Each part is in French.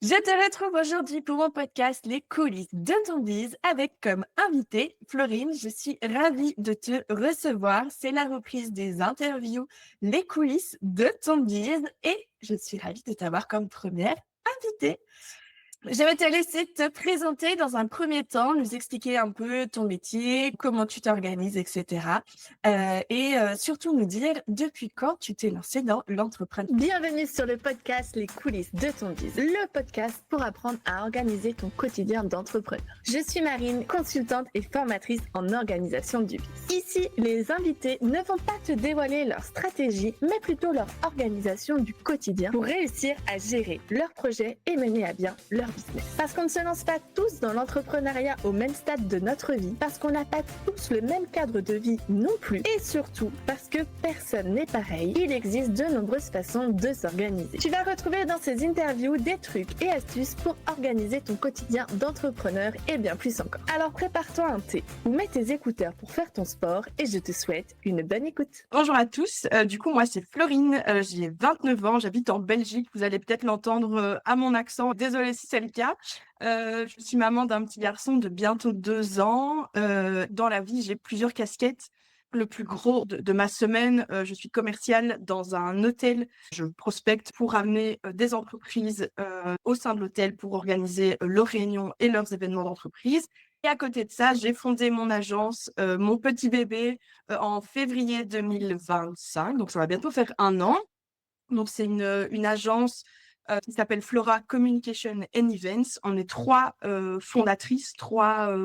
Je te retrouve aujourd'hui pour mon podcast Les coulisses de ton bise avec comme invitée Florine. Je suis ravie de te recevoir. C'est la reprise des interviews Les coulisses de ton bise et je suis ravie de t'avoir comme première invitée. Je vais te laisser te présenter dans un premier temps, nous expliquer un peu ton métier, comment tu t'organises, etc. Surtout nous dire depuis quand tu t'es lancée dans l'entrepreneuriat. Bienvenue sur le podcast Les coulisses de ton biz, le podcast pour apprendre à organiser ton quotidien d'entrepreneur. Je suis Marine, consultante et formatrice en organisation du biz. Ici, les invités ne vont pas te dévoiler leur stratégie, mais plutôt leur organisation du quotidien pour réussir à gérer leurs projets et mener à bien leur business. Parce qu'on ne se lance pas tous dans l'entrepreneuriat au même stade de notre vie, parce qu'on n'a pas tous le même cadre de vie non plus, et surtout parce que personne n'est pareil, il existe de nombreuses façons de s'organiser. Tu vas retrouver dans ces interviews des trucs et astuces pour organiser ton quotidien d'entrepreneur et bien plus encore. Alors prépare-toi un thé ou mets tes écouteurs pour faire ton sport et je te souhaite une bonne écoute. Bonjour à tous, moi c'est Florine, j'ai 29 ans, j'habite en Belgique, vous allez peut-être l'entendre à mon accent, désolée si c'est le cas. Je suis maman d'un petit garçon de bientôt 2 ans. Dans la vie, j'ai plusieurs casquettes. Le plus gros de ma semaine, je suis commerciale dans un hôtel. Je prospecte pour amener des entreprises au sein de l'hôtel pour organiser leurs réunions et leurs événements d'entreprise. Et à côté de ça, j'ai fondé mon agence, mon petit bébé, en février 2025. Donc, ça va bientôt faire 1 an. Donc, c'est une agence qui s'appelle Flora Communication and Events. On est trois fondatrices, trois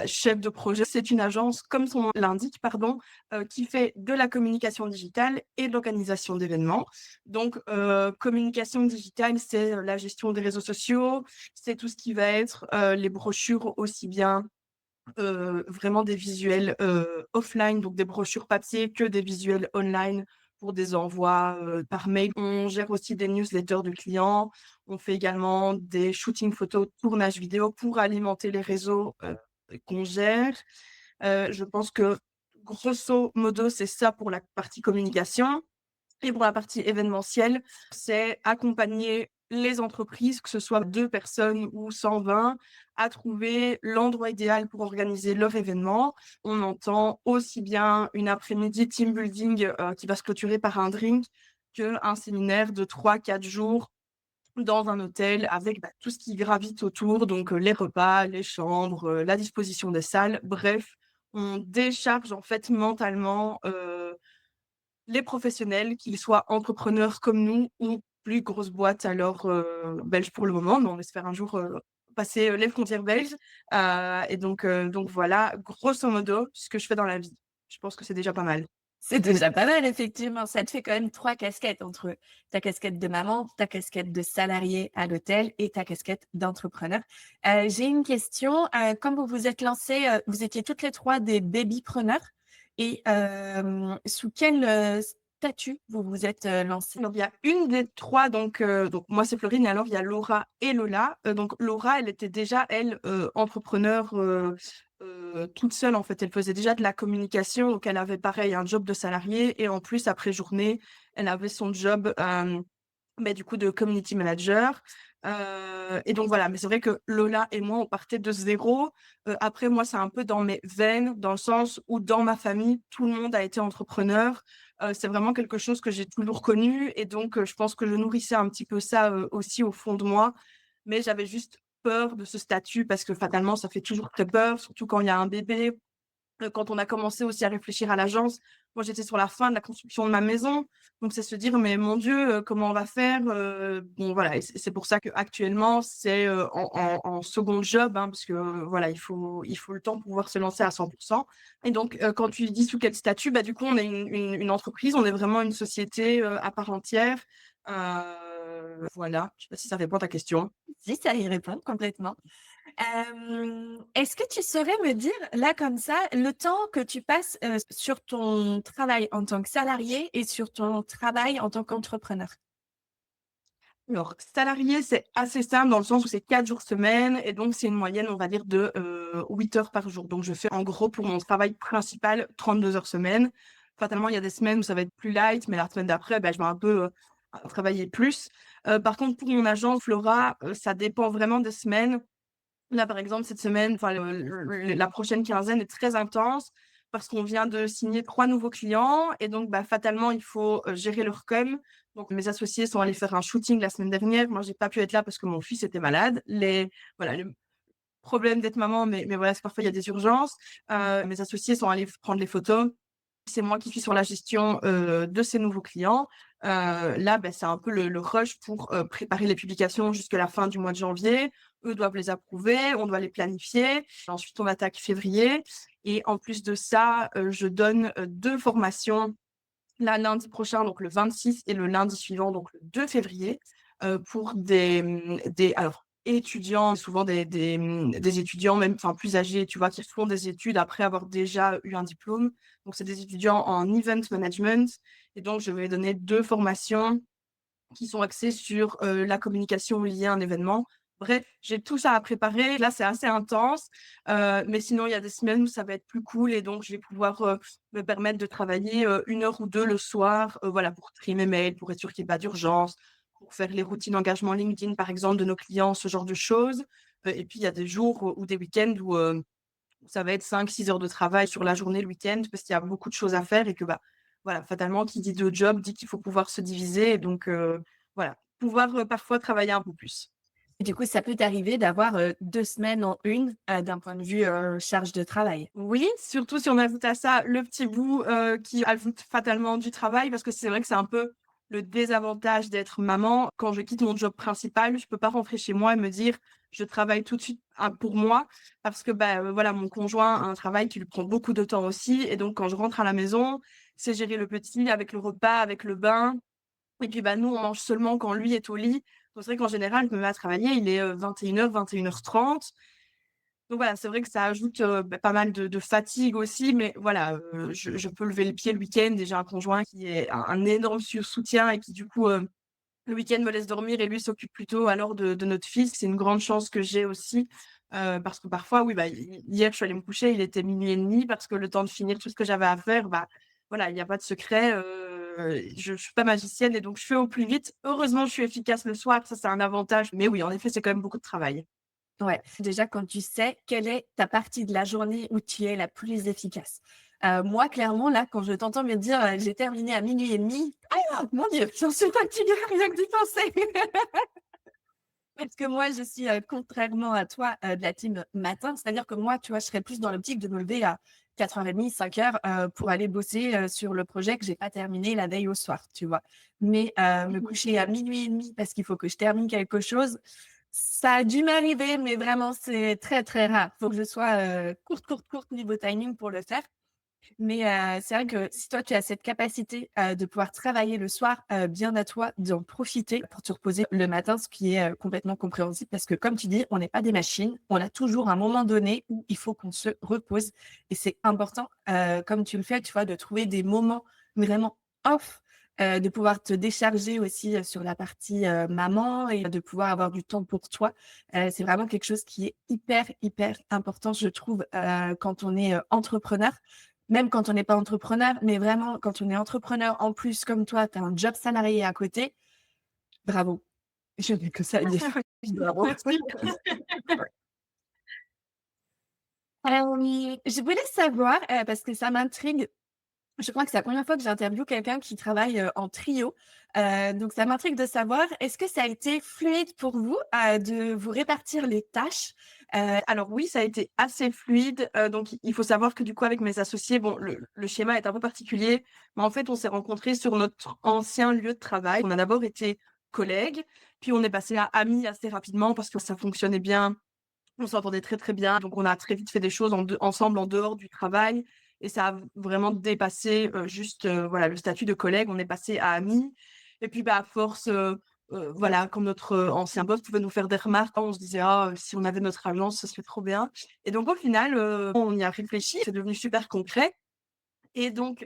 chefs de projet. C'est une agence, comme son nom l'indique, qui fait de la communication digitale et de l'organisation d'événements. Donc, communication digitale, c'est la gestion des réseaux sociaux, c'est tout ce qui va être les brochures aussi bien vraiment des visuels offline, donc des brochures papier, que des visuels online pour des envois par mail. On gère aussi des newsletters de clients. On fait également des shootings photos, tournages vidéo pour alimenter les réseaux qu'on gère. Je pense que grosso modo, c'est ça pour la partie communication. Et pour la partie événementielle, c'est accompagner les entreprises, que ce soit 2 personnes ou 120, à trouver l'endroit idéal pour organiser leur événement. On entend aussi bien une après-midi team building qui va se clôturer par un drink qu'un séminaire de 3-4 jours dans un hôtel avec tout ce qui gravite autour, donc les repas, les chambres, la disposition des salles. Bref, on décharge en fait mentalement les professionnels, qu'ils soient entrepreneurs comme nous ou plus grosses boîtes alors belges pour le moment, mais on espère un jour passer les frontières belges. Donc voilà, grosso modo, ce que je fais dans la vie. Je pense que c'est déjà pas mal. C'est déjà pas mal, effectivement. Ça te fait quand même 3 casquettes entre ta casquette de maman, ta casquette de salarié à l'hôtel et ta casquette d'entrepreneur. J'ai une question. Quand vous vous êtes lancées, vous étiez toutes les 3 des babypreneurs et sous quel statut vous vous êtes lancées? Donc il y a une des 3, donc moi c'est Florine et alors il y a Laura et Lola. Donc Laura, elle était déjà elle, entrepreneure, toute seule en fait. Elle faisait déjà de la communication, donc elle avait pareil un job de salariée et en plus après journée, elle avait son job, du coup de community manager. Et donc voilà, mais c'est vrai que Lola et moi, on partait de 0. Après moi, c'est un peu dans mes veines, dans le sens où dans ma famille, tout le monde a été entrepreneur. C'est vraiment quelque chose que j'ai toujours connu et donc je pense que je nourrissais un petit peu ça, aussi au fond de moi. Mais j'avais juste peur de ce statut parce que fatalement, ça fait toujours très peur, surtout quand il y a un bébé. Quand on a commencé aussi à réfléchir à l'agence, moi j'étais sur la fin de la construction de ma maison, donc c'est se dire: «Mais mon Dieu, comment on va faire?» Bon voilà, et c'est pour ça qu'actuellement c'est, en second job, hein, parce que, voilà, il faut le temps pour pouvoir se lancer à 100. Et donc quand tu dis sous quel statut, du coup on est une entreprise, on est vraiment une société, à part entière. Voilà, je sais pas si ça répond à ta question. Si, ça y répond complètement. Est-ce que tu saurais me dire, là, comme ça, le temps que tu passes, sur ton travail en tant que salarié et sur ton travail en tant qu'entrepreneur? Alors, salarié, c'est assez simple dans le sens où c'est 4 jours semaine et donc c'est une moyenne, on va dire, de 8 heures par jour. Donc, je fais en gros pour mon travail principal 32 heures semaine. Fatalement, il y a des semaines où ça va être plus light, mais la semaine d'après, je vais un peu travailler plus. Par contre, pour mon agence Flora, ça dépend vraiment des semaines. Là, par exemple, cette semaine, enfin, la prochaine quinzaine est très intense parce qu'on vient de signer 3 nouveaux clients et donc, bah, fatalement, il faut gérer leur com. Donc, mes associés sont allés faire un shooting la semaine dernière. Moi, j'ai pas pu être là parce que mon fils était malade. Voilà, le problème d'être maman, mais voilà, c'est parfois il y a des urgences. Mes associés sont allés prendre les photos. C'est moi qui suis sur la gestion de ces nouveaux clients. Là, ben, c'est un peu le rush pour préparer les publications jusqu'à la fin du mois de janvier. Eux doivent les approuver, on doit les planifier. Ensuite, on attaque février. Et en plus de ça, je donne 2 formations là, lundi prochain, donc le 26 et le lundi suivant, donc le 2 février, pour des alors étudiants, souvent des étudiants même, enfin plus âgés, tu vois, qui font des études après avoir déjà eu un diplôme. Donc c'est des étudiants en event management et donc je vais donner 2 formations qui sont axés sur la communication liée à un événement. Bref, j'ai tout ça à préparer. Là, c'est assez intense, mais sinon, il y a des semaines où ça va être plus cool et donc je vais pouvoir me permettre de travailler 1 heure ou 2 le soir, voilà, pour trier mes mails, pour être sûr qu'il n'y ait pas d'urgence, pour faire les routines d'engagement LinkedIn, par exemple, de nos clients, ce genre de choses. Et puis, il y a des jours ou des week-ends où ça va être 5-6 heures de travail sur la journée, le week-end, parce qu'il y a beaucoup de choses à faire et que, bah, voilà, fatalement, qui dit 2 jobs dit qu'il faut pouvoir se diviser et donc voilà, pouvoir, parfois travailler un peu plus. Et du coup, ça peut t'arriver d'avoir, 2 semaines en une, d'un point de vue, charge de travail? Oui, surtout si on ajoute à ça le petit bout, qui ajoute fatalement du travail parce que c'est vrai que c'est un peu le désavantage d'être maman. Quand je quitte mon job principal, je peux pas rentrer chez moi et me dire: «Je travaille tout de suite, pour moi» parce que, bah, voilà, mon conjoint a un travail qui lui prend beaucoup de temps aussi et donc quand je rentre à la maison, c'est gérer le petit avec le repas, avec le bain et puis, bah, nous, on mange seulement quand lui est au lit. Donc c'est vrai qu'en général, je me mets à travailler, il est, 21h-21h30. Donc voilà, c'est vrai que ça ajoute, bah, pas mal de fatigue aussi, mais voilà, je peux lever le pied le week-end et j'ai un conjoint qui est un énorme soutien et qui du coup, le week-end me laisse dormir et lui s'occupe plutôt alors de notre fils. C'est une grande chance que j'ai aussi, parce que parfois, oui, bah, hier, je suis allée me coucher, il était 00:30 parce que le temps de finir tout ce que j'avais à faire, bah, voilà, il y a pas de secret, je suis pas magicienne et donc je fais au plus vite. Heureusement, je suis efficace le soir, ça, c'est un avantage, mais oui, en effet, c'est quand même beaucoup de travail. Ouais, déjà quand tu sais quelle est ta partie de la journée où tu es la plus efficace. Moi clairement là, quand je t'entends me dire, «J'ai terminé à 00:30», ah mon Dieu, j'en suis fatiguée rien que d'y penser. Parce que moi je suis, contrairement à toi, de la team matin. C'est-à-dire que moi, tu vois, je serais plus dans l'optique de me lever à 4:30, 5:00, pour aller bosser, sur le projet que j'ai pas terminé la veille au soir, tu vois? Mais, me coucher à 00:30 parce qu'il faut que je termine quelque chose, ça a dû m'arriver, mais vraiment, c'est très, très rare. Faut que je sois, courte, courte, courte niveau timing pour le faire. Mais, c'est vrai que si toi, tu as cette capacité, de pouvoir travailler le soir, bien à toi d'en profiter pour te reposer le matin, ce qui est, complètement compréhensible parce que comme tu dis, on n'est pas des machines. On a toujours un moment donné où il faut qu'on se repose et c'est important, comme tu le fais, tu vois, de trouver des moments vraiment off, de pouvoir te décharger aussi, sur la partie, maman et de pouvoir avoir du temps pour toi. C'est vraiment quelque chose qui est hyper, hyper important, je trouve, quand on est, entrepreneur. Même quand on n'est pas entrepreneur, mais vraiment quand on est entrepreneur, en plus comme toi, tu as un job salarié à côté, bravo. Je n'ai que ça à dire. Bravo. Merci. Je voulais savoir, parce que ça m'intrigue, je crois que c'est la première fois que j'interviewe quelqu'un qui travaille, en trio, donc ça m'intrigue de savoir, est-ce que ça a été fluide pour vous, de vous répartir les tâches? Alors oui, ça a été assez fluide, donc il faut savoir que du coup avec mes associés, bon le schéma est un peu particulier, mais en fait on s'est rencontrés sur notre ancien lieu de travail. On a d'abord été collègues, puis on est passé à amis assez rapidement parce que ça fonctionnait bien, on s'entendait très, très bien, donc on a très vite fait des choses ensemble en dehors du travail et ça a vraiment dépassé, juste, voilà le statut de collègue. On est passé à amis et puis, bah, à force, voilà, quand notre, ancien boss pouvait nous faire des remarques, on se disait: «Ah, si on avait notre agence, ce serait trop bien» et donc au final, on y a réfléchi, c'est devenu super concret et donc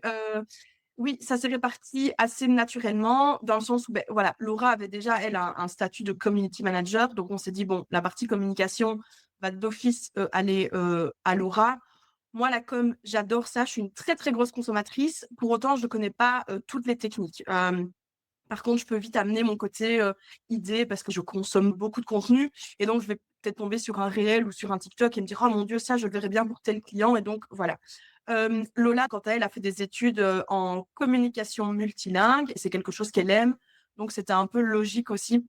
oui, ça s'est réparti assez naturellement dans le sens où, beh, voilà, Laura avait déjà, elle, un statut de community manager. Donc on s'est dit: «Bon, la partie communication va d'office, aller, à Laura». Moi, la com, j'adore ça, je suis une très, très grosse consommatrice. Pour autant, je ne connais pas, toutes les techniques. Par contre, je peux vite amener mon côté, idée parce que je consomme beaucoup de contenu et donc je vais peut-être tomber sur un réel ou sur un TikTok et me dire: «Oh mon Dieu, ça, je le verrais bien pour tel client» et donc voilà. Lola, quant à elle, a fait des études, en communication multilingue et c'est quelque chose qu'elle aime, donc c'était un peu logique aussi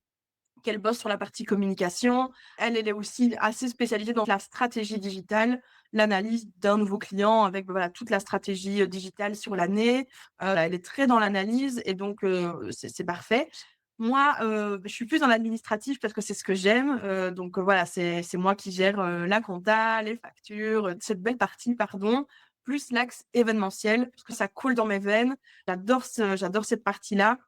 qu'elle bosse sur la partie communication. Elle est aussi assez spécialisée dans la stratégie digitale, l'analyse d'un nouveau client avec, voilà, toute la stratégie, digitale sur l'année. Elle est très dans l'analyse et donc c'est parfait. Moi, je suis plus dans l'administratif parce que c'est ce que j'aime, donc voilà, c'est moi qui gère, la compta, les factures, cette belle partie, pardon, plus l'axe événementiel parce que ça coule dans mes veines. J'adore cette partie-là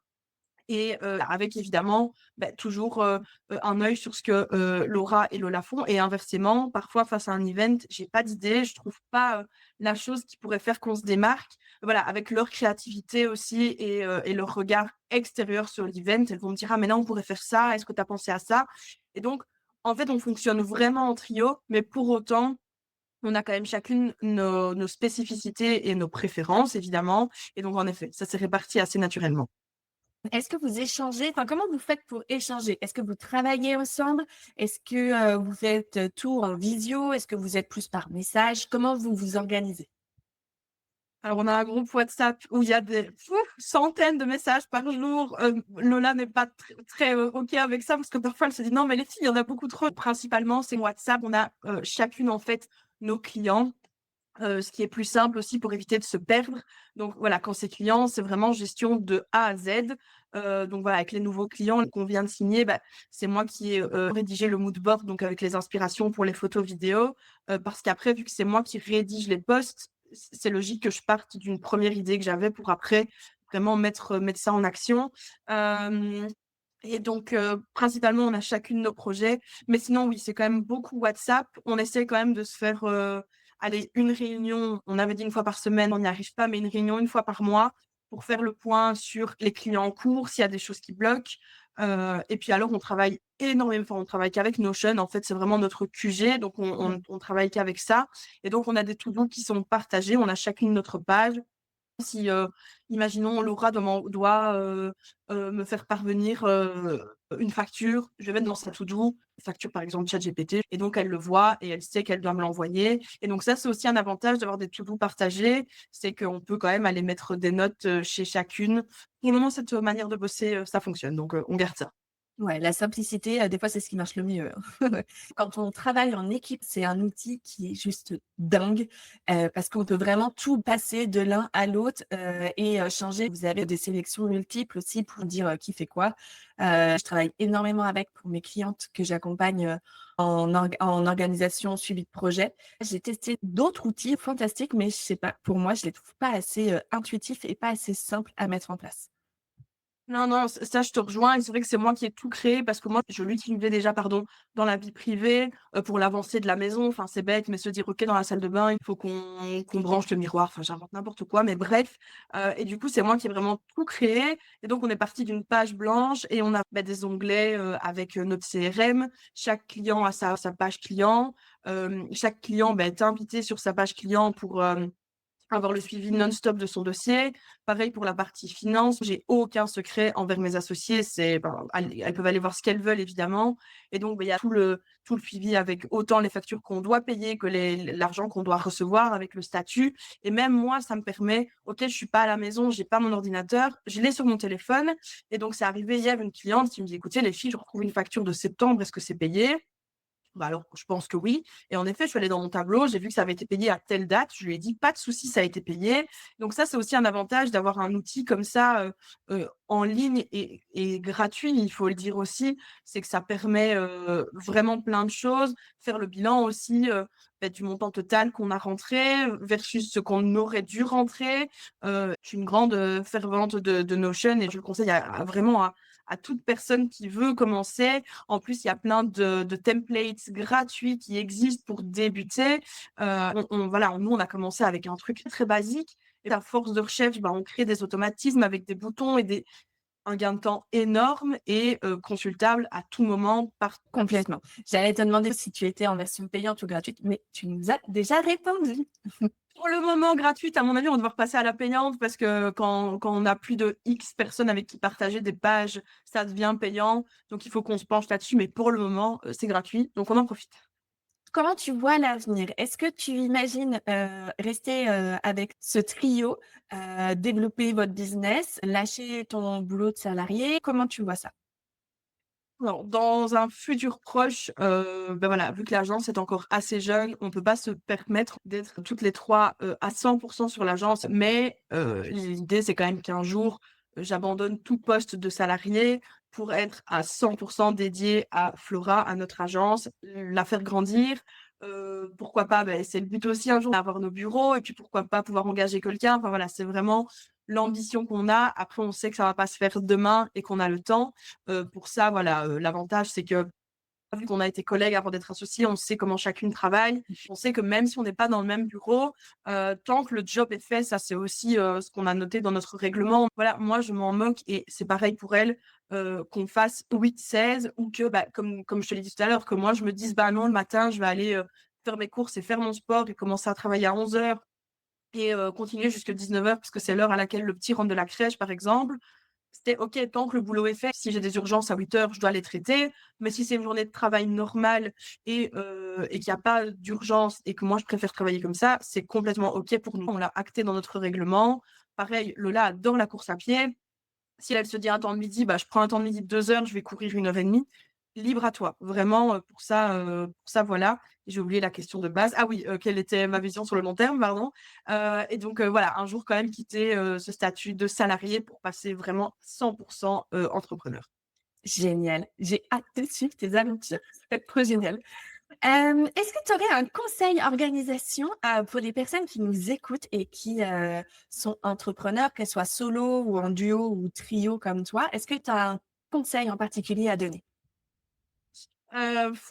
et avec évidemment, toujours, un œil sur ce que, Laura et Lola font et inversement, parfois face à un event, j'ai pas d'idée, je trouve pas, la chose qui pourrait faire qu'on se démarque. Voilà, avec leur créativité aussi et leur regard extérieur sur l'event, elles vont me dire: «Ah mais là, on pourrait faire ça, est-ce que tu as pensé à ça?» et donc en fait, on fonctionne vraiment en trio, mais pour autant, on a quand même chacune nos spécificités et nos préférences évidemment et donc en effet, ça s'est réparti assez naturellement. Est-ce que vous échangez? Enfin, comment vous faites pour échanger? Est-ce que vous travaillez ensemble? Est-ce que, vous faites, tout en visio? Est-ce que vous êtes plus par message? Comment vous vous organisez? Alors, on a un groupe WhatsApp où il y a des centaines de messages par jour. Lola n'est pas très, OK avec ça parce que parfois elle se dit: «Non, mais les filles, il y en a beaucoup trop». Principalement, c'est WhatsApp. On a, chacune, en fait, nos clients, ce qui est plus simple aussi pour éviter de se perdre. Donc voilà, quand c'est client, c'est vraiment gestion de A à Z. Donc voilà, avec les nouveaux clients qu'on vient de signer, c'est moi qui ai, rédigé le mood board, donc avec les inspirations pour les photos, vidéos, parce qu'après, vu que c'est moi qui rédige les posts, c'est logique que je parte d'une première idée que j'avais pour après vraiment mettre ça en action. Hem et donc principalement, on a chacune nos projets, mais sinon oui, c'est quand même beaucoup WhatsApp. On essaie quand même de se faire, allez, une réunion, on avait dit une fois par semaine, on n'y arrive pas, mais une réunion une fois par mois pour faire le point sur les clients en cours, s'il y a des choses qui bloquent. Et puis alors on travaille énormément, enfin on travaille qu'avec Notion, en fait, c'est vraiment notre QG, donc on travaille qu'avec ça et donc on a des to-do qui sont partagés, on a chacune notre page. Si, imaginons Laura doit me faire parvenir, une facture, je vais mettre dans sa to-do, facture par exemple ChatGPT et donc elle le voit et elle sait qu'elle doit me l'envoyer et donc ça, c'est aussi un avantage d'avoir des to-do partagés, c'est qu'on peut quand même aller mettre des notes, chez chacune. Pour le moment, cette manière de bosser, ça fonctionne donc on garde ça. Ouais, la simplicité, des fois, c'est ce qui marche le mieux, hein. Quand on travaille en équipe, c'est un outil qui est juste dingue, parce qu'on peut vraiment tout passer de l'un à l'autre, et changer. Vous avez des sélections multiples aussi pour dire, qui fait quoi. Je travaille énormément avec pour mes clientes que j'accompagne, en organisation, suivi de projet. J'ai testé d'autres outils fantastiques, mais je sais pas, pour moi, je les trouve pas assez, intuitifs et pas assez simples à mettre en place. Non, non, ça, je te rejoins et c'est vrai que c'est moi qui ai tout créé parce que moi, je l'utilisais déjà, pardon, dans la vie privée, pour l'avancée de la maison. Enfin, c'est bête, mais se dire: «OK, dans la salle de bain, il faut qu'on branche le miroir». Enfin, j'invente n'importe quoi, mais bref, et du coup, c'est moi qui ai vraiment tout créé et donc on est parti d'une page blanche et on a, des onglets, avec, notre CRM. Chaque client a sa page client. Chaque client, est invité sur sa page client pour, avoir le suivi non-stop de son dossier. Pareil pour la partie finance, j'ai aucun secret envers mes associés. Elles peuvent aller voir ce qu'elles veulent évidemment et donc, il y a tout le suivi avec autant les factures qu'on doit payer que l'argent qu'on doit recevoir avec le statut et même moi, ça me permet OK, je suis pas à la maison, j'ai pas mon ordinateur, je l'ai sur mon téléphone et donc c'est arrivé hier, une cliente qui me dit: «Écoutez les filles, je retrouve une facture de septembre, est-ce que c'est payé?» Alors, je pense que oui et en effet, je suis allée dans mon tableau, j'ai vu que ça avait été payé à telle date, je lui ai dit: «Pas de souci, ça a été payé». Donc ça, c'est aussi un avantage d'avoir un outil comme ça, en ligne et gratuit, il faut le dire aussi. C'est que ça permet, vraiment plein de choses. Faire le bilan aussi, du montant total qu'on a rentré, versus ce qu'on aurait dû rentrer. Je suis une grande, fervente de Notion et je le conseille vraiment à toute personne qui veut commencer. En plus, il y a plein de templates gratuits qui existent pour débuter. Voilà, nous, on a commencé avec un truc très basique et à force de recherche, on crée des automatismes avec des boutons et un gain de temps énorme et consultable à tout moment par Complètement. J'allais te demander si tu étais en version payante ou gratuite, mais tu nous as déjà répondu. pour le moment gratuite. À mon avis, on va devoir passer à la payante parce que quand on a plus de X personnes avec qui partager des pages, ça devient payant. Donc il faut qu'on se penche là-dessus, mais pour le moment, c'est gratuit, donc on en profite. Comment tu vois l'avenir? Est-ce que tu imagines, rester, avec ce trio, développer votre business, lâcher ton boulot de salarié? Comment tu vois ça? Alors, dans un futur proche, bah, voilà, vu que l'agence est encore assez jeune, on peut pas se permettre d'être toutes les 3 à 100 sur l'agence. Mais, l'idée, c'est quand même qu'un jour, j'abandonne tout poste de salarié pour être à 100 dédiée à Flora, à notre agence, la faire grandir. Pourquoi pas, beh, c'est le but aussi un jour d'avoir nos bureaux et puis pourquoi pas pouvoir engager quelqu'un. Enfin voilà, c'est vraiment l'ambition qu'on a. Après, on sait que ça va pas se faire demain et qu'on a le temps. Pour ça, voilà, l'avantage, c'est que vu qu'on a été collègues avant d'être associés, on sait comment chacune travaille. On sait que même si on n'est pas dans le même bureau, tant que le job est fait, ça c'est aussi, ce qu'on a noté dans notre règlement. Voilà, moi je m'en moque et c'est pareil pour elle, qu'on fasse 8-16 ou que, bah, comme je te l'ai dit tout à l'heure, que moi je me dise: «Bah non, le matin, je vais aller, faire mes courses et faire mon sport et commencer à travailler à 11 heures et continuer jusque 19 heures parce que c'est l'heure à laquelle le petit rentre de la crèche», par exemple. C'était OK, tant que le boulot est fait, si j'ai des urgences à 8 heures, je dois les traiter. Mais si c'est une journée de travail normale et qu'il y a pas d'urgence et que moi je préfère travailler comme ça, c'est complètement OK pour nous. On l'a acté dans notre règlement. Pareil, Lola adore la course à pied. Si elle se dit un temps de midi, bah, je prends un temps de midi de 2 heures, je vais courir 1 heure et demie. Libre à toi. Vraiment, pour ça, voilà. J'ai oublié la question de base. Ah oui, quelle était ma vision sur le long terme, pardon. Et donc, voilà, un jour quand même quitter, ce statut de salarié pour passer vraiment 100 entrepreneur. Génial, j'ai hâte de suivre tes aventures. Ça va être trop génial. Est-ce que tu aurais un conseil organisation, pour les personnes qui nous écoutent et qui, sont entrepreneurs, qu'elles soient solo ou en duo ou trio comme toi? Est-ce que tu as un conseil en particulier à donner?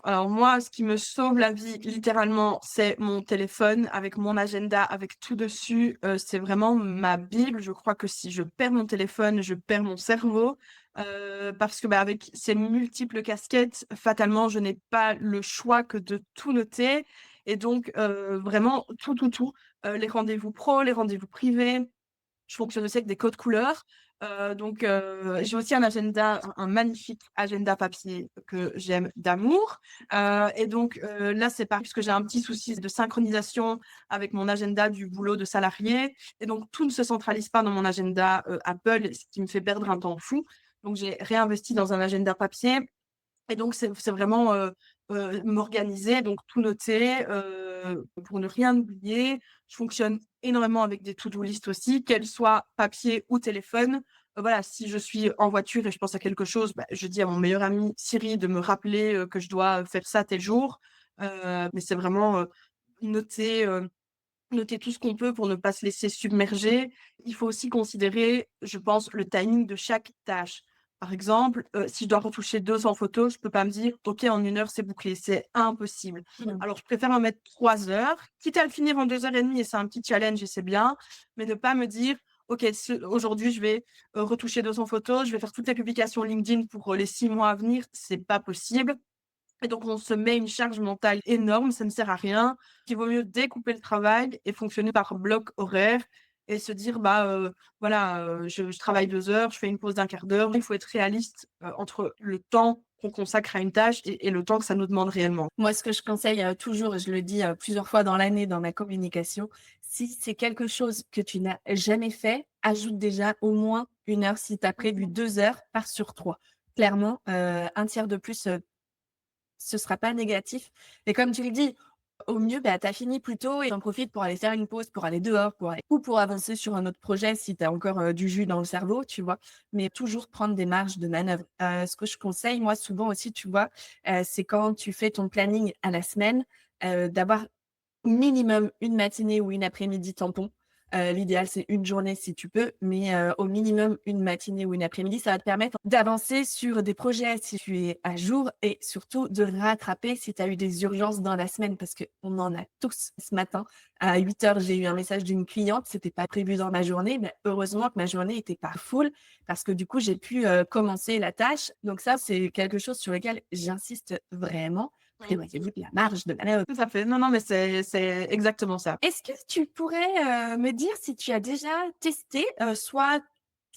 Alors moi, ce qui me sauve la vie, littéralement, c'est mon téléphone avec mon agenda, avec tout dessus. C'est vraiment ma bible. Je crois que si je perds mon téléphone, je perds mon cerveau, parce que, bah, avec ces multiples casquettes, fatalement, je n'ai pas le choix que de tout noter et donc vraiment tout, les rendez-vous pro, les rendez-vous privés. Je fonctionne aussi avec des codes couleurs. Donc j'ai aussi un agenda, un magnifique agenda papier que j'aime d'amour. Et donc là, c'est pareil puisque j'ai un petit souci de synchronisation avec mon agenda du boulot de salarié et donc tout ne se centralise pas dans mon agenda, Apple, ce qui me fait perdre un temps fou. Donc j'ai réinvesti dans un agenda papier et donc c'est vraiment, m'organiser, donc tout noter, pour ne rien oublier. Je fonctionne énormément avec des to-do list aussi, qu'elles soient papier ou téléphone. Voilà, si je suis en voiture et je pense à quelque chose, bah, je dis à mon meilleur ami Siri de me rappeler, que je dois faire ça tel jour. Mais c'est vraiment, noter, noter tout ce qu'on peut pour ne pas se laisser submerger. Il faut aussi considérer, je pense, le timing de chaque tâche. Par exemple, si je dois retoucher 200 photos, je peux pas me dire: «OK, en 1 heure, c'est bouclé», c'est impossible. Mmh. Alors je préfère me mettre 3 heures, quitte à le finir en 2 heures et demie et c'est un petit challenge et c'est bien, mais ne pas me dire: «OK, aujourd'hui, je vais, retoucher 200 photos, je vais faire toutes les publications LinkedIn pour, les 6 mois à venir», c'est pas possible. Et donc on se met une charge mentale énorme, ça ne sert à rien. Il vaut mieux découper le travail et fonctionner par bloc horaire et se dire: «Bah, voilà, je travaille 2 heures, je fais une pause d'1/4 d'heure». Il faut être réaliste, entre le temps qu'on consacre à une tâche et le temps que ça nous demande réellement. Moi, ce que je conseille, toujours et je le dis, plusieurs fois dans l'année dans ma communication, si c'est quelque chose que tu n'as jamais fait, ajoute déjà au moins 1 heure. Si tu as prévu 2 heures, pars sur 3. Clairement, 1 tiers de plus, ce sera pas négatif et comme tu le dis, au mieux, bah, tu as fini plus tôt et tu en profites pour aller faire une pause, pour aller dehors, pour aller ou pour avancer sur un autre projet si tu as encore, du jus dans le cerveau, tu vois? Mais toujours prendre des marges de manœuvre. Ce que je conseille, moi, souvent aussi, tu vois, c'est quand tu fais ton planning à la semaine, d'avoir minimum une matinée ou une après-midi tampon. L'idéal, c'est une journée si tu peux, mais au minimum une matinée ou une après-midi. Ça va te permettre d'avancer sur des projets si tu es à jour et surtout de rattraper si tu as eu des urgences dans la semaine parce qu'on en a tous ce matin. À 8 heures, j'ai eu un message d'une cliente, c'était pas prévu dans ma journée, mais heureusement que ma journée était pas full parce que du coup, j'ai pu, commencer la tâche. Donc ça, c'est quelque chose sur lequel j'insiste vraiment. Mmh. Prévoyez-vous de la marge de manœuvre. Tout à fait. Non, non, mais c'est exactement ça. Est-ce que tu pourrais, me dire si tu as déjà testé, soit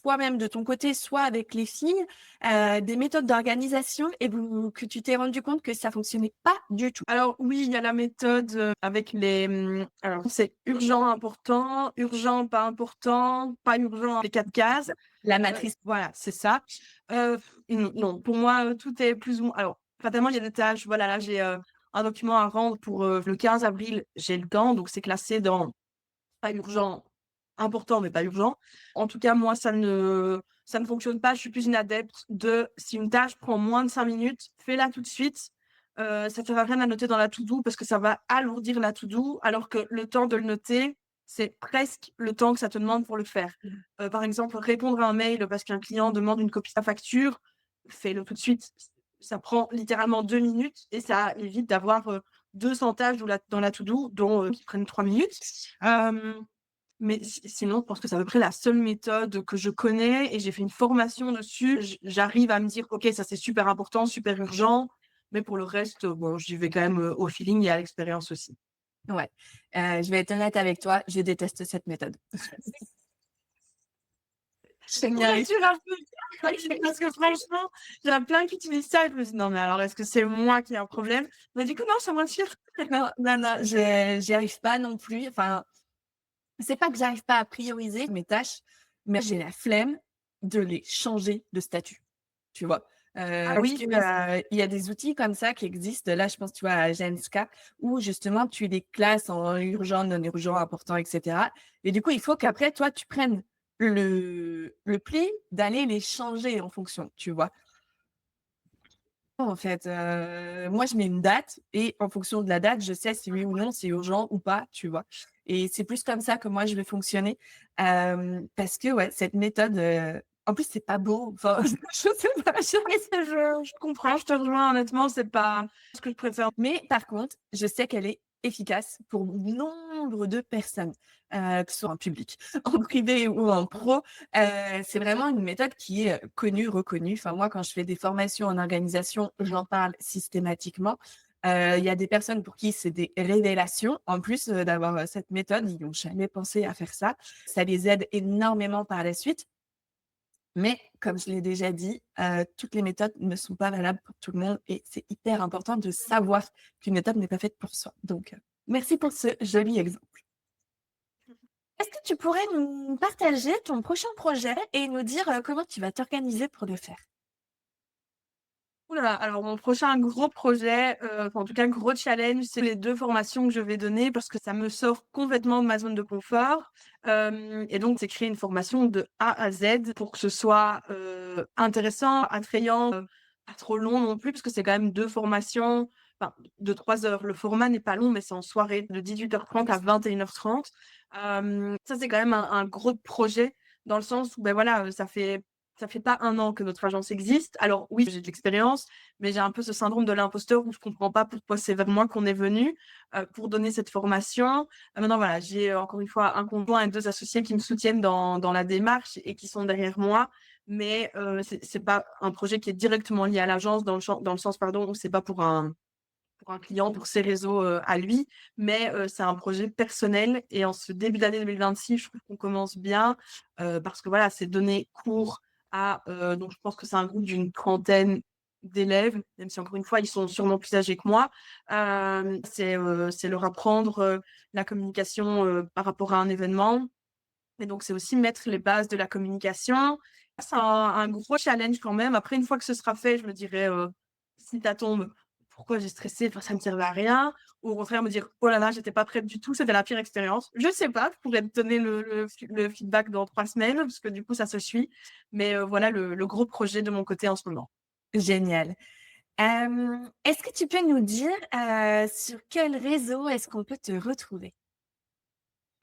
toi-même de ton côté, soit avec les filles, des méthodes d'organisation et que tu t'es rendu compte que ça fonctionnait pas du tout? Alors oui, il y a la méthode, avec les, alors c'est urgent, important, urgent, pas important, pas urgent, les 4 cases. La matrice. Voilà, c'est ça. Non, pour moi, tout est plus ou moins alors fatalement, il y a des tâches, voilà, là, j'ai, un document à rendre pour, le 15 avril, j'ai le temps, donc c'est classé dans pas urgent, important, mais pas urgent. En tout cas, moi, ça ne fonctionne pas. Je suis plus une adepte de si une tâche prend moins de 5 minutes, fais-la tout de suite. Ça sert à rien à noter dans la to-do parce que ça va alourdir la to-do, alors que le temps de le noter, c'est presque le temps que ça te demande pour le faire. Par exemple, répondre à un mail parce qu'un client demande une copie de sa facture, fais-le tout de suite. Ça prend littéralement 2 minutes et ça évite d'avoir, 200 tâches dans la to-do, dont, qui prennent 3 minutes. Mais sinon, je pense que c'est à peu près la seule méthode que je connais et j'ai fait une formation dessus. J'arrive à me dire: «OK, ça c'est super important, super urgent», mais pour le reste, bon, j'y vais quand même, au feeling et à l'expérience aussi. Ouais, je vais être honnête avec toi, je déteste cette méthode. Je n'y arrive. Tu rajoutes parce que franchement, il y en a plein qui utilisent ça et je me dis: «Non, mais alors est-ce que c'est moi qui ai un problème?» Mais du coup, non, ça m'inspire. Non, non, non, j'y arrive pas non plus. Enfin, c'est pas que j'arrive pas à prioriser mes tâches, mais j'ai la flemme de les changer de statut, tu vois? Ah Parce oui, que, il y a des outils comme ça qui existent. Là, je pense, tu vois, à Genska, où justement tu les classes en urgent, non urgent, important, et cetera. Et du coup, il faut qu'après, toi, tu prennes le pli d'aller les changer en fonction, tu vois? En fait, moi, je mets une date et en fonction de la date, je sais si oui ou non c'est urgent ou pas, tu vois? Et c'est plus comme ça que moi je vais fonctionner, parce que ouais, cette méthode, en plus c'est pas beau, enfin, je sais pas, je comprends, je te rejoins honnêtement, c'est pas ce que je préfère. mais par contre, je sais qu'elle est efficace pour nombre de personnes, que ce soit en public, en privé ou en pro. C'est vraiment une méthode qui est, connue, reconnue. Enfin, moi, quand je fais des formations en organisation, j'en parle systématiquement. Il y a des personnes pour qui c'est des révélations. En plus, d'avoir, cette méthode, ils n'ont jamais pensé à faire ça. Ça les aide énormément par la suite. Mais comme je l'ai déjà dit, toutes les méthodes ne sont pas valables pour tout le monde et c'est hyper important de savoir qu'une méthode n'est pas faite pour soi. Donc, merci pour ce joli exemple. Est-ce que tu pourrais nous partager ton prochain projet et nous dire, comment tu vas t'organiser pour le faire? Ouh là là, alors mon prochain gros projet, enfin en tout cas gros challenge, c'est les 2 formations que je vais donner parce que ça me sort complètement de ma zone de confort. Et donc c'est créer une formation de A à Z pour que ce soit, intéressant, attrayant, pas trop long non plus parce que c'est quand même 2 formations, enfin de 3 heures. Le format n'est pas long, mais c'est en soirée de 18h30 à 21h30. Ça c'est quand même un gros projet dans le sens où, ben voilà, ça fait pas 1 an que notre agence existe. Alors oui, j'ai de l'expérience, mais j'ai un peu ce syndrome de l'imposteur où je comprends pas pourquoi c'est vers moi qu'on est venu, pour donner cette formation. Maintenant voilà, j'ai, encore une fois un conjoint et 2 associés qui me soutiennent dans la démarche et qui sont derrière moi. Mais, c'est pas un projet qui est directement lié à l'agence dans le sens, pardon, où c'est pas pour un client, pour ses réseaux, à lui, mais c'est un projet personnel et en ce début d'année 2026, je trouve qu'on commence bien, parce que voilà, c'est donner cours à, donc je pense que c'est un groupe d'une trentaine d'élèves, même si encore une fois, ils sont sûrement plus âgés que moi. C'est leur apprendre, la communication, par rapport à un événement et donc c'est aussi mettre les bases de la communication. C'est un gros challenge quand même. Après, une fois que ce sera fait, je me dirai, si ça tombe, pourquoi j'ai stressé? Enfin, ça me servait à rien. Ou au contraire me dire: «Oh là là, j'étais pas prête du tout, c'était la pire expérience». Je sais pas, je pourrais te donner le feedback dans 3 semaines parce que du coup ça se suit. Mais, voilà le gros projet de mon côté en ce moment. Génial. Est-ce que tu peux nous dire, sur quel réseau est-ce qu'on peut te retrouver?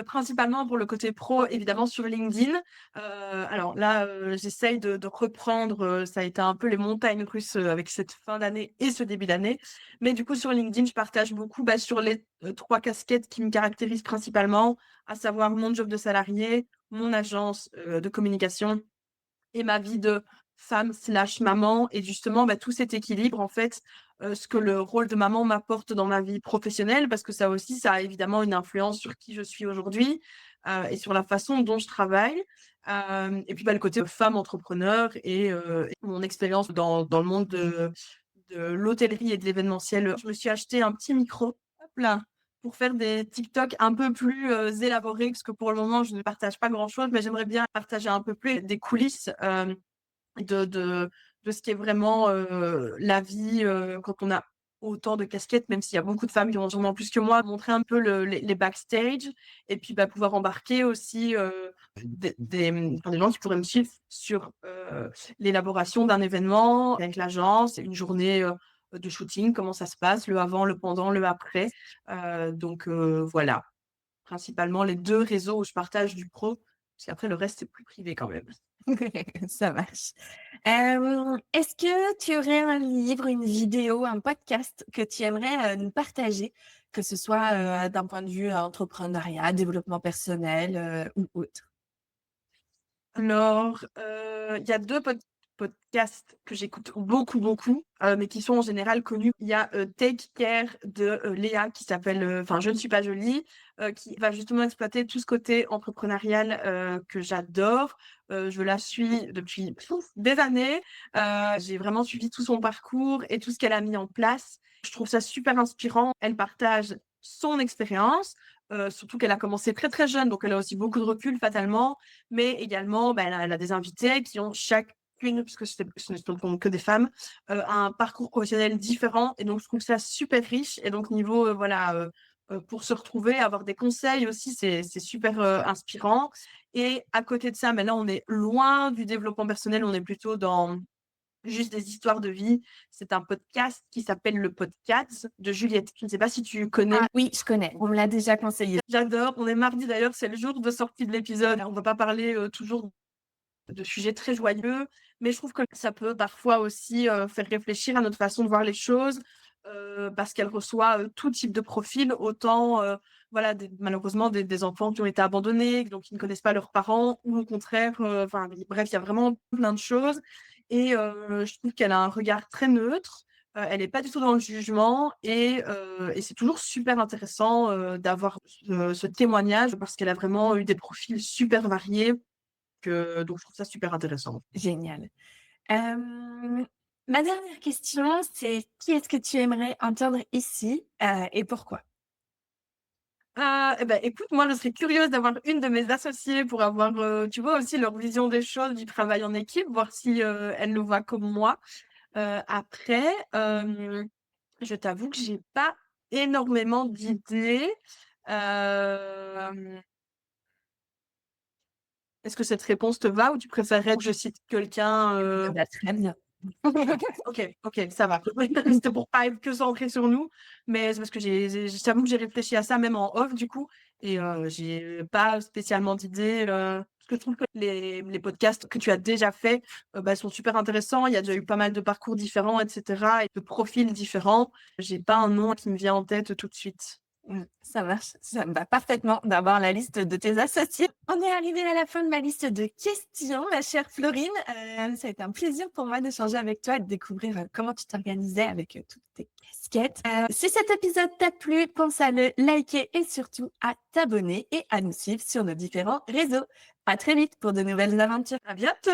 Principalement pour le côté pro, évidemment sur LinkedIn. Alors là, j'essaye de reprendre, ça a été un peu les montagnes russes, avec cette fin d'année et ce début d'année. Mais du coup, sur LinkedIn, je partage beaucoup, sur les, 3 casquettes qui me caractérisent principalement, à savoir mon job de salarié, mon agence, de communication et ma vie de femme/maman et justement, tout cet équilibre en fait, ce que le rôle de maman m'apporte dans ma vie professionnelle parce que ça aussi, ça a évidemment une influence sur qui je suis aujourd'hui, et sur la façon dont je travaille. Et puis, le côté femme entrepreneur et mon expérience dans le monde de l'hôtellerie et de l'événementiel. Je me suis acheté un petit micro, hop là, pour faire des TikTok un peu plus, élaborés parce que pour le moment, je ne partage pas grand-chose, mais j'aimerais bien partager un peu plus des coulisses, de de ce qui est vraiment, la vie, quand on a autant de casquettes, même s'il y a beaucoup de femmes qui en ont sûrement plus que moi, montrer un peu les backstage et puis, pouvoir embarquer aussi, des gens qui pourraient me suivre sur, l'élaboration d'un événement avec l'agence, une journée, de shooting, comment ça se passe, le avant, le pendant, le après. Donc voilà, principalement les 2 réseaux où je partage du pro, parce qu'après le reste, c'est plus privé quand même. Ça marche. Est-ce que tu aurais un livre, une vidéo, un podcast que tu aimerais, nous partager? Que ce soit, d'un point de vue entrepreneuriat, développement personnel, ou autre? Alors, il y a 2 podcasts que j'écoute beaucoup, beaucoup, mais qui sont en général connus. Il y a, Take Care de, Léa qui s'appelle, enfin Je ne suis pas jolie, qui va justement exploiter tout ce côté entrepreneurial, que j'adore. Je la suis depuis des années. J'ai vraiment suivi tout son parcours et tout ce qu'elle a mis en place. Je trouve ça super inspirant. Elle partage son expérience, surtout qu'elle a commencé très, très jeune, donc elle a aussi beaucoup de recul fatalement. Mais également, elle a des invités qui ont chacune, puisque ce ne sont que des femmes, un parcours professionnel différent et donc je trouve ça super riche et donc niveau, pour se retrouver, avoir des conseils aussi, c'est super, inspirant et à côté de ça, là, on est loin du développement personnel, on est plutôt dans juste des histoires de vie. C'est un podcast qui s'appelle Le Podcast de Juliette. Je ne sais pas si tu connais? Ah oui, je connais, on me l'a déjà conseillé. J'adore. On est mardi d'ailleurs, c'est le jour de sortie de l'épisode. On va pas parler, toujours de sujets très joyeux, mais je trouve que ça peut parfois aussi, faire réfléchir à notre façon de voir les choses, parce qu'elle reçoit, tout type de profil, autant, malheureusement des enfants qui ont été abandonnés, donc qui ne connaissent pas leurs parents ou au contraire, bref, il y a vraiment plein de choses et je trouve qu'elle a un regard très neutre, elle est pas du tout dans le jugement et c'est toujours super intéressant, d'avoir ce témoignage parce qu'elle a vraiment eu des profils super variés donc je trouve ça super intéressant. Génial. Ma dernière question, c'est qui est-ce que tu aimerais entendre ici, et pourquoi? Ah écoute, moi, je serais curieuse d'avoir une de mes associées pour avoir, tu vois, aussi leur vision des choses, du travail en équipe, voir si, elle le voit comme moi. Après, je t'avoue que j'ai pas énormément d'idées. Hem, Est-ce que cette réponse te va ou tu préférerais que je cite quelqu'un, Bah, très bien. OK, OK, ça va. C'était pour pas être que centré sur nous, mais c'est parce que je t'avoue que j'ai réfléchi à ça même en off du coup et j'ai pas spécialement d'idées, parce que je trouve que les podcasts que tu as déjà faits, sont super intéressants. Il y a déjà eu pas mal de parcours différents et cetera et de profils différents. J'ai pas un nom qui me vient en tête tout de suite. Ça marche, ça me va parfaitement d'avoir la liste de tes associés. On est arrivé à la fin de ma liste de questions, ma chère Florine. Ça a été un plaisir pour moi d'échanger avec toi et de découvrir comment tu t'organisais avec toutes tes casquettes. Si cet épisode t'a plu, pense à le liker et surtout à t'abonner et à nous suivre sur nos différents réseaux. À très vite pour de nouvelles aventures. À bientôt!